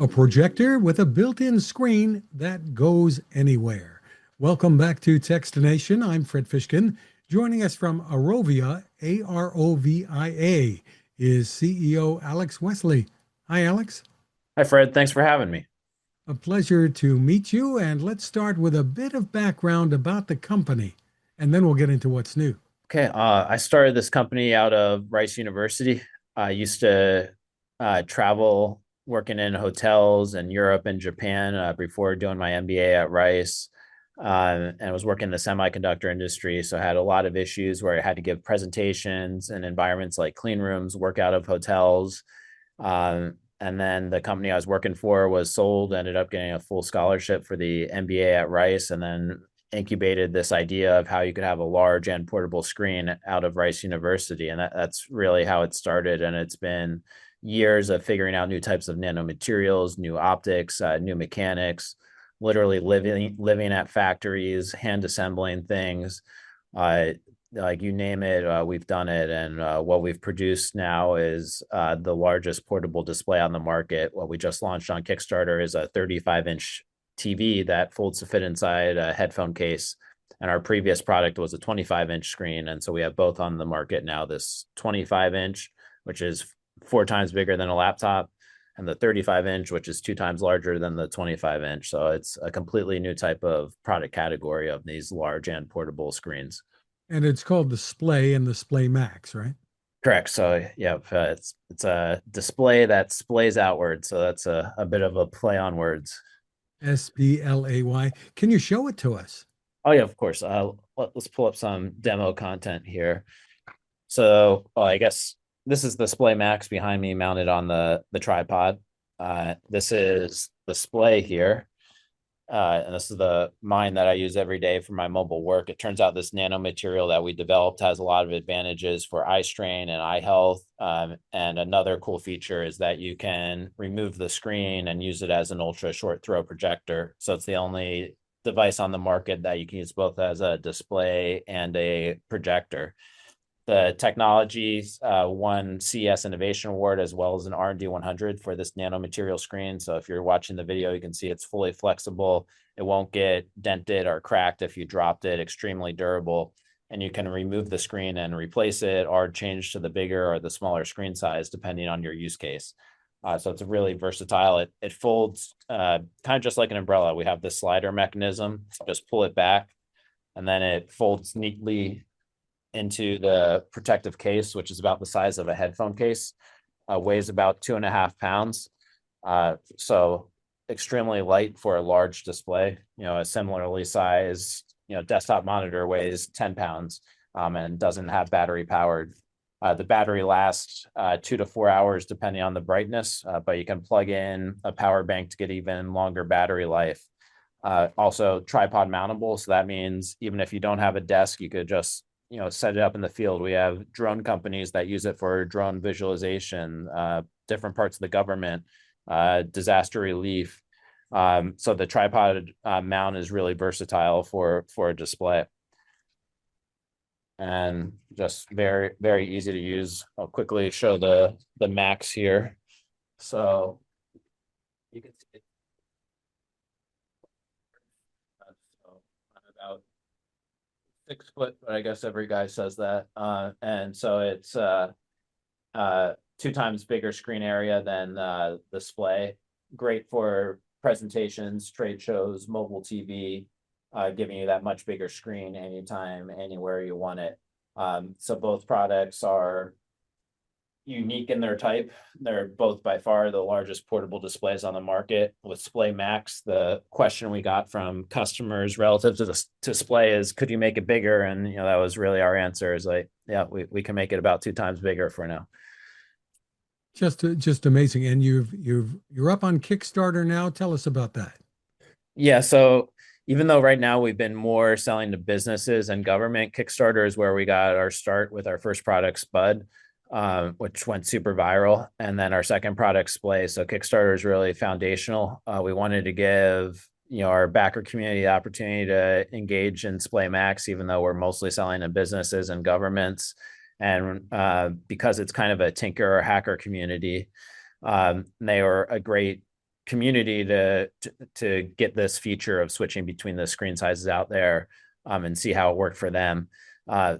a projector with a built-in screen that goes anywhere. Welcome back to Techstination. I'm Fred Fishkin. Joining us from Arovia, Arovia, is CEO Alex Wesley. Hi, Alex. Hi, Fred. Thanks for having me. A pleasure to meet you. And let's start with a bit of background about the company, and then we'll get into what's new. Okay, I started this company out of Rice University. I used to travel working in hotels in Europe and Japan before doing my MBA at Rice, and was working in the semiconductor industry. So I had a lot of issues where I had to give presentations in environments like clean rooms, work out of hotels. And then the company I was working for was sold, ended up getting a full scholarship for the MBA at Rice, and then incubated this idea of how you could have a large and portable screen out of Rice University. And that's really how it started. And it's been years of figuring out new types of nanomaterials, new optics, new mechanics, literally living at factories, hand assembling things. Like you name it, we've done it. And what we've produced now is the largest portable display on the market. What we just launched on Kickstarter is a 35-inch TV that folds to fit inside a headphone case. And our previous product was a 25-inch screen. And so we have both on the market now, this 25-inch, which is 4 times bigger than a laptop, and the 35-inch, which is 2 times larger than the 25-inch. So it's a completely new type of product category of these large and portable screens. And it's called the Splay and the Splay Max, right? Correct. So yeah, it's a display that splays outward. So that's a bit of a play on words. Splay. Can you show it to us? Oh yeah, of course. Let's pull up some demo content here. So I guess this is the Splay Max behind me mounted on the tripod. This is the Splay here. And this is the mine that I use every day for my mobile work. It turns out this nanomaterial that we developed has a lot of advantages for eye strain and eye health. And another cool feature is that you can remove the screen and use it as an ultra short throw projector. So it's the only device on the market that you can use both as a display and a projector. The technology won CES Innovation Award as well as an R&D 100 for this nanomaterial screen. So if you're watching the video, you can see it's fully flexible. It won't get dented or cracked if you dropped it, extremely durable. And you can remove the screen and replace it or change to the bigger or the smaller screen size, depending on your use case. So it's really versatile. It folds kind of just like an umbrella. We have this slider mechanism, just pull it back, and then it folds neatly into the protective case, which is about the size of a headphone case, weighs about 2.5 pounds. So extremely light for a large display. A similarly sized, desktop monitor weighs 10 pounds and doesn't have battery powered. The battery lasts 2 to 4 hours depending on the brightness, but you can plug in a power bank to get even longer battery life. Also tripod mountable. So that means even if you don't have a desk, you could just set it up in the field. We have drone companies that use it for drone visualization, different parts of the government, disaster relief. So the tripod mount is really versatile for a display. And just very, very easy to use. I'll quickly show the Max here. So you can see about 6 foot, but I guess every guy says that. And so it's 2 times bigger screen area than the Splay. Great for presentations, trade shows, mobile TV, giving you that much bigger screen anytime, anywhere you want it. So both products are unique in their type. They're both by far the largest portable displays on the market. With Splay Max, the question we got from customers relative to the display is, could you make it bigger? And that was really our answer, is like, yeah, we can make it about 2 times bigger for now. Just amazing. And you're up on Kickstarter now. Tell us about that. Yeah, so even though right now we've been more selling to businesses and government, Kickstarter is where we got our start with our first product, Spud, which went super viral. And then our second product, Splay. So Kickstarter is really foundational. We wanted to give our backer community the opportunity to engage in Splay Max, even though we're mostly selling to businesses and governments. And because it's kind of a tinker or hacker community, they were a great community to get this feature of switching between the screen sizes out there, and see how it worked for them.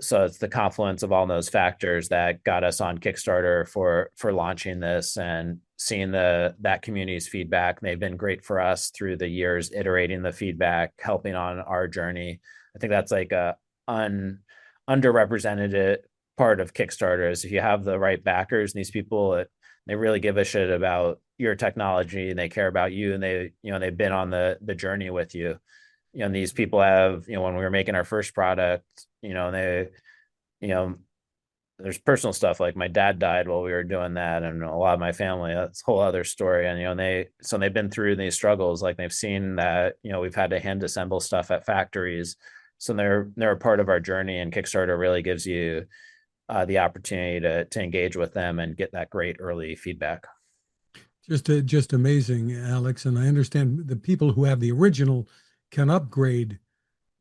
So it's the confluence of all those factors that got us on Kickstarter for launching this, and seeing that community's feedback. They've been great for us through the years, iterating the feedback, helping on our journey. I think that's like a underrepresented part of Kickstarter, is if you have the right backers, and these people, they really give a shit about your technology, and they care about you, and they've been on the journey with you. These people have, when we were making our first product, they, there's personal stuff, like my dad died while we were doing that, and a lot of my family, that's a whole other story. And they've been through these struggles, like they've seen that we've had to hand assemble stuff at factories, so they're a part of our journey. And Kickstarter really gives you the opportunity to engage with them and get that great early feedback. Just amazing, Alex. And I understand the people who have the original can upgrade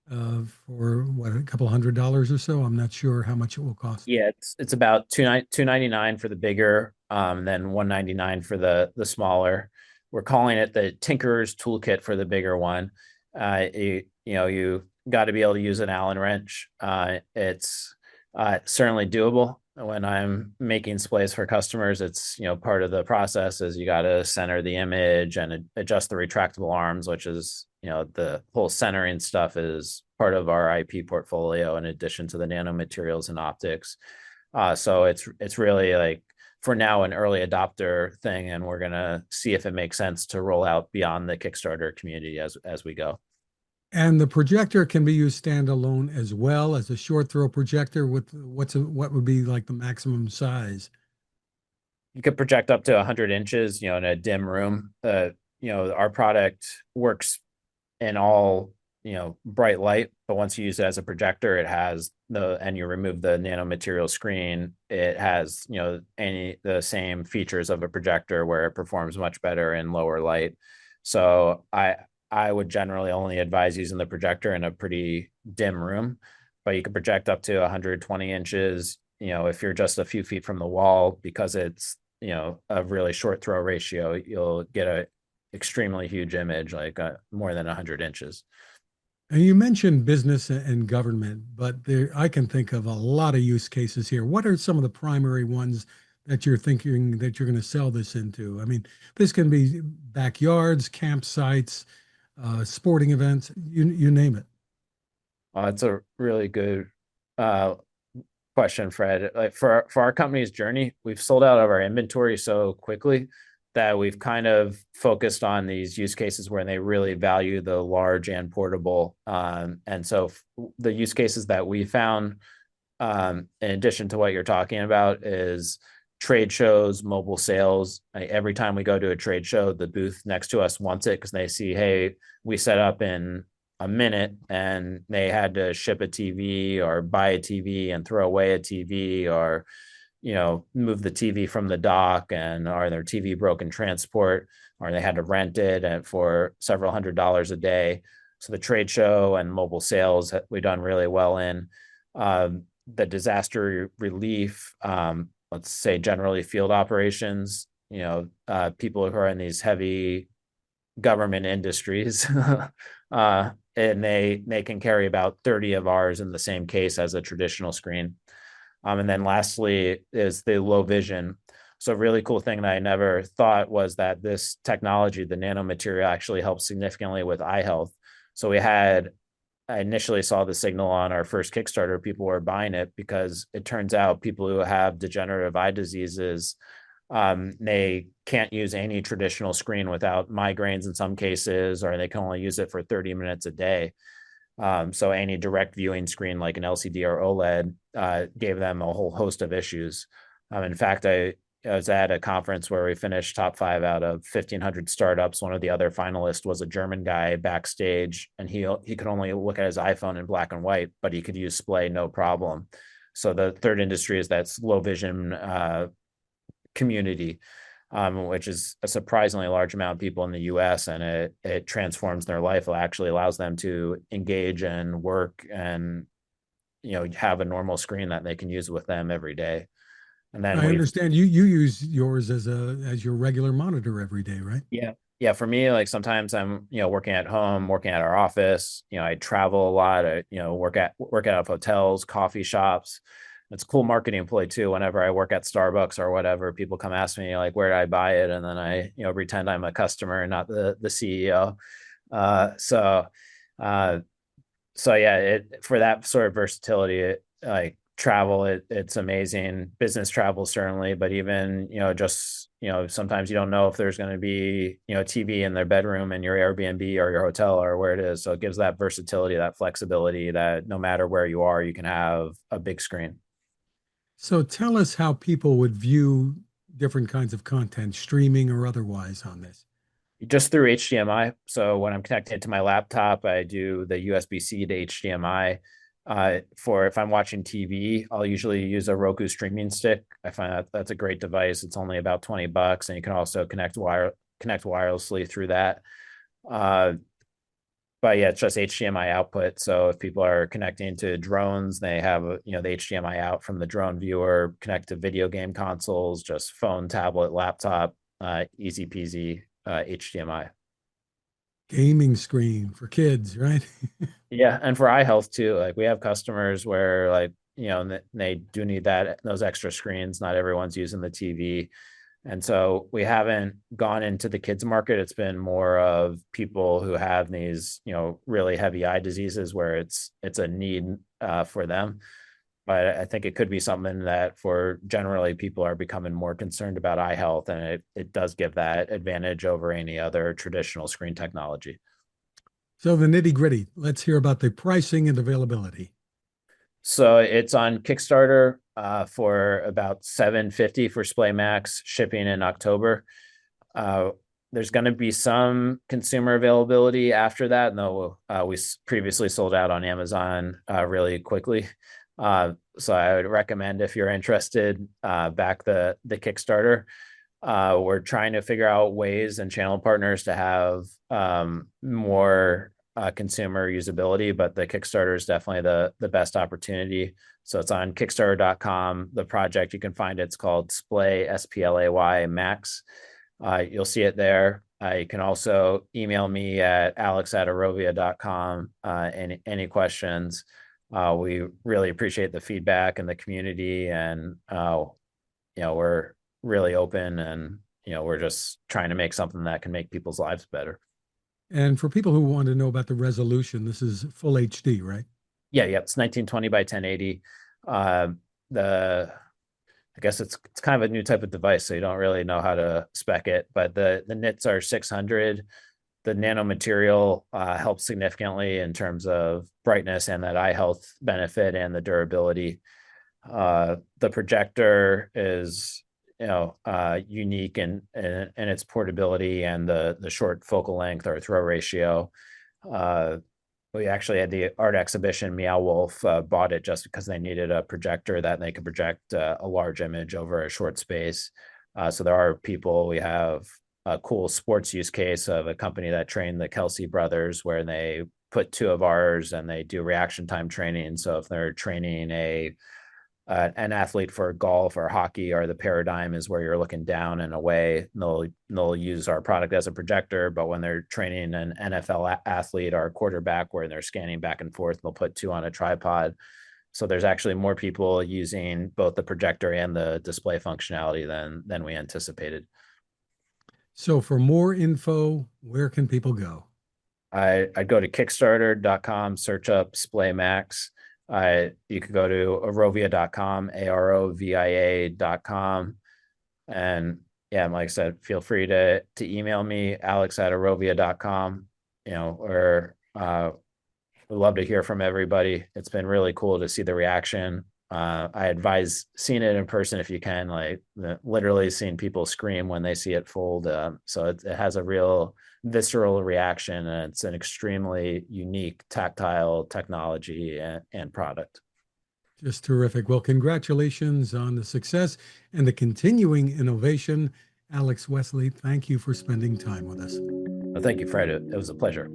for what, a couple $100 or so. I'm not sure how much it will cost. Yeah, it's about $299 for the bigger, then $199 for the smaller. We're calling it the Tinkerer's Toolkit for the bigger one. You got to be able to use an Allen wrench. It's certainly doable. When I'm making splays for customers, it's part of the process is you got to center the image and adjust the retractable arms, which is the whole centering stuff is part of our IP portfolio in addition to the nanomaterials and optics. So it's really, like, for now, an early adopter thing, and we're gonna see if it makes sense to roll out beyond the Kickstarter community as we go. And the projector can be used standalone as well as a short throw projector. With what would be like the maximum size? You could project up to 100 inches, in a dim room. Our product works in all, bright light, but once you use it as a projector, and you remove the nanomaterial screen, it has, the same features of a projector, where it performs much better in lower light. So I would generally only advise using the projector in a pretty dim room, but you can project up to 120 inches, if you're just a few feet from the wall, because it's, a really short throw ratio, you'll get a extremely huge image, like more than 100 inches. And you mentioned business and government, but I can think of a lot of use cases here. What are some of the primary ones that you're thinking that you're going to sell this into? I mean, this can be backyards, campsites, sporting events, you name it. It's a really good question, Fred. Like, for our company's journey, we've sold out of our inventory so quickly that we've kind of focused on these use cases where they really value the large and portable. And so the use cases that we found, in addition to what you're talking about, is trade shows, mobile sales. Every time we go to a trade show, the booth next to us wants it, because they see, hey, we set up in a minute, and they had to ship a TV or buy a TV and throw away a TV, or move the TV from the dock, or their TV broke in transport, or they had to rent it and for several $100s a day. So the trade show and mobile sales, we've done really well in. The disaster relief, let's say generally field operations, people who are in these heavy government industries, and they can carry about 30 of ours in the same case as a traditional screen. And then lastly is the low vision. So a really cool thing that I never thought was that this technology, the nanomaterial, actually helps significantly with eye health. So I initially saw the signal on our first Kickstarter. People were buying it because it turns out people who have degenerative eye diseases, they can't use any traditional screen without migraines in some cases, or they can only use it for 30 minutes a day. So any direct viewing screen like an LCD or OLED gave them a whole host of issues. In fact, I was at a conference where we finished top 5 out of 1,500 startups. One of the other finalists was a German guy backstage, and he could only look at his iPhone in black and white, but he could use Splay no problem. So the third industry is that's low vision community, which is a surprisingly large amount of people in the US, and it transforms their life. It actually allows them to engage and work and have a normal screen that they can use with them every day. And then I understand you use yours as your regular monitor every day, right? Yeah. Yeah, for me, like sometimes I'm, working at home, working at our office, I travel a lot, work out of hotels, coffee shops. It's a cool marketing play too. Whenever I work at Starbucks or whatever, people come ask me like, where did I buy it? And then I, pretend I'm a customer and not the CEO. Uh, so, uh, so yeah, for that sort of versatility, like travel, it's amazing. Business travel certainly, but even just sometimes you don't know if there's going to be TV in their bedroom in your Airbnb or your hotel or where it is. So it gives that versatility, that flexibility, that no matter where you are, you can have a big screen. So tell us how people would view different kinds of content, streaming or otherwise, on this. Just through HDMI. So when I'm connected to my laptop, I do the USB-C to HDMI. For if I'm watching TV, I'll usually use a Roku streaming stick. I find that that's a great device. It's only about $20, and you can also connect wirelessly through that. Uh, but yeah, it's just HDMI output. So if people are connecting to drones, they have the HDMI out from the drone viewer, connect to video game consoles, just phone, tablet, laptop, easy peasy, HDMI. Gaming screen for kids, right? Yeah, and for eye health too. Like we have customers where like they do need those extra screens. Not everyone's using the TV, and so we haven't gone into the kids market. It's been more of people who have these really heavy eye diseases where it's a need for them. But I think it could be something that for generally people are becoming more concerned about eye health, and it does give that advantage over any other traditional screen technology. So the nitty gritty, let's hear about the pricing and availability. So it's on Kickstarter for about 750 for Splay Max, shipping in October. Uh, there's going to be some consumer availability after that. No, we previously sold out on Amazon really quickly. So I would recommend if you're interested, back the Kickstarter. We're trying to figure out ways and channel partners to have more consumer usability, but the Kickstarter is definitely the best opportunity. So it's on Kickstarter.com. The project you can find it's called Splay SPLAY Max. You'll see it there. You can also email me at alex@arovia.com. Any questions. We really appreciate the feedback and the community, and we're really open, and we're just trying to make something that can make people's lives better. And for people who want to know about the resolution, this is full HD, right? Yeah, it's 1920 by 1080. The I guess it's kind of a new type of device, so you don't really know how to spec it, but the nits are 600. The nanomaterial helps significantly in terms of brightness and that eye health benefit and the durability. The projector is unique in its portability and the short focal length or throw ratio. We actually had the art exhibition. Meow Wolf bought it just because they needed a projector that they could project a large image over a short space. So there are people. We have a cool sports use case of a company that trained the Kelsey brothers, where they put two of ours and they do reaction time training. So if they're training an athlete for golf or hockey, or the paradigm is where you're looking down and away, they'll use our product as a projector. But when they're training an NFL athlete or a quarterback where they're scanning back and forth, they'll put two on a tripod. So there's actually more people using both the projector and the display functionality than we anticipated. So for more info, where can people go? I'd go to Kickstarter.com, search up Splay Max. You could go to arovia.com, arovia.com. And yeah, like I said, feel free to email me, alex@arovia.com, or we'd love to hear from everybody. It's been really cool to see the reaction. I advise seeing it in person if you can, like literally seeing people scream when they see it fold. So it has a real visceral reaction, and it's an extremely unique tactile technology and product. Just terrific. Well, congratulations on the success and the continuing innovation. Alex Wesley, thank you for spending time with us. Well, thank you, Fred. It was a pleasure.